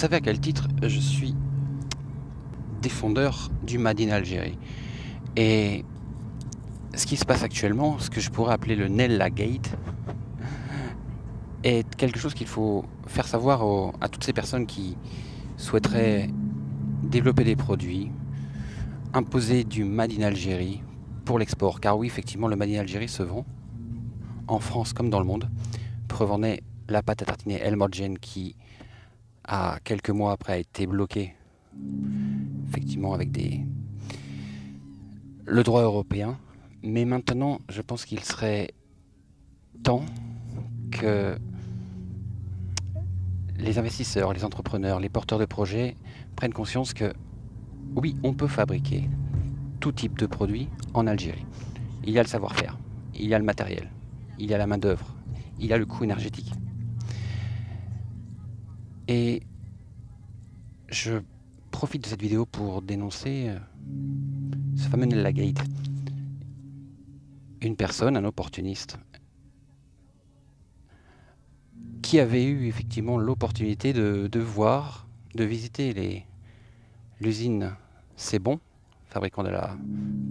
savez à quel titre je suis défendeur du Made in Algérie. Et ce qui se passe actuellement, ce que je pourrais appeler le Nella Gate, est quelque chose qu'il faut faire savoir à toutes ces personnes qui souhaiteraient développer des produits, imposer du Made in Algérie pour l'export. Car oui, effectivement, le Made in Algérie se vend, en France comme dans le monde. Preuve en est la pâte à tartiner El Morgen qui, à quelques mois après, a été bloquée, effectivement avec le droit européen. Mais maintenant, je pense qu'il serait temps que les investisseurs, les entrepreneurs, les porteurs de projets prennent conscience que oui, on peut fabriquer tout type de produit en Algérie. Il y a le savoir-faire, il y a le matériel, il y a la main-d'œuvre, il y a le coût énergétique. Et je profite de cette vidéo pour dénoncer ce fameux Nella Gate. Une personne, un opportuniste, qui avait eu effectivement l'opportunité de visiter l'usine C'est Bon, fabricant de la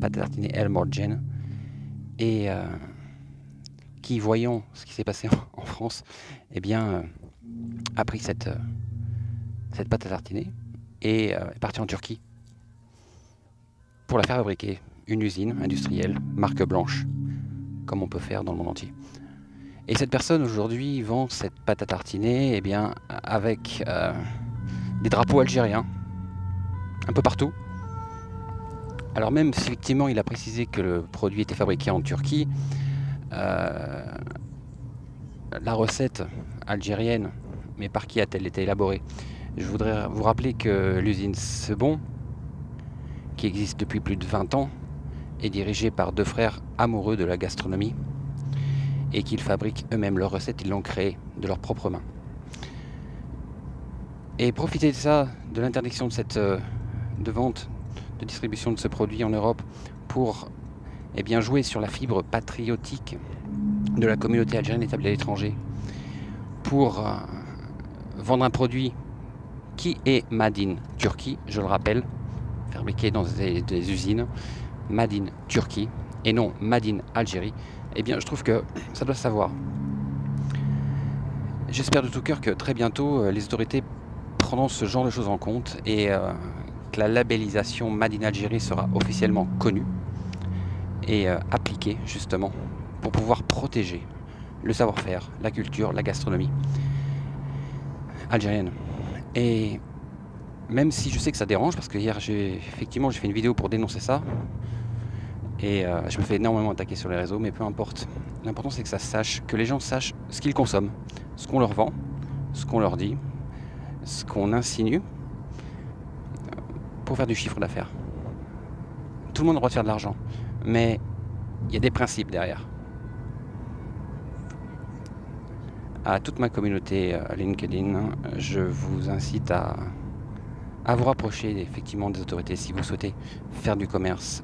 pâte à tartiner El Morgen, et qui, voyant ce qui s'est passé en France, eh bien, a pris cette pâte à tartiner et est parti en Turquie pour la faire fabriquer. Une usine industrielle, marque blanche, comme on peut faire dans le monde entier. Et cette personne aujourd'hui vend cette pâte à tartiner avec des drapeaux algériens un peu partout. Alors même si effectivement il a précisé que le produit était fabriqué en Turquie, la recette algérienne, mais par qui a-t-elle été élaborée? Je voudrais vous rappeler que l'usine C'est Bon, qui existe depuis plus de 20 ans, est dirigée par deux frères amoureux de la gastronomie et qu'ils fabriquent eux-mêmes leurs recettes, ils l'ont créée de leurs propres mains. Et profiter de ça, de l'interdiction de vente, de distribution de ce produit en Europe pour jouer sur la fibre patriotique de la communauté algérienne établie à l'étranger, pour vendre un produit qui est Made in Turquie, je le rappelle, fabriqué dans des usines Made in Turquie et non Made in Algérie, je trouve que ça doit se savoir. J'espère de tout cœur que très bientôt les autorités prendront ce genre de choses en compte et que la labellisation Made in Algérie sera officiellement connue et appliquée justement pour pouvoir protéger le savoir-faire, la culture, la gastronomie algérienne. Et même si je sais que ça dérange, parce que hier j'ai fait une vidéo pour dénoncer ça, et je me fais énormément attaquer sur les réseaux, mais peu importe. L'important c'est que les gens sachent ce qu'ils consomment, ce qu'on leur vend, ce qu'on leur dit, ce qu'on insinue, pour faire du chiffre d'affaires. Tout le monde a le droit de faire de l'argent, mais il y a des principes derrière. À toute ma communauté LinkedIn, je vous incite à vous rapprocher effectivement des autorités si vous souhaitez faire du commerce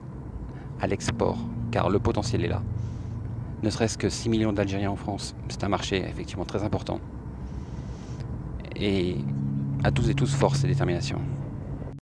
à l'export, car le potentiel est là. Ne serait-ce que 6 millions d'Algériens en France, c'est un marché effectivement très important. Et à tous et tous, force et détermination.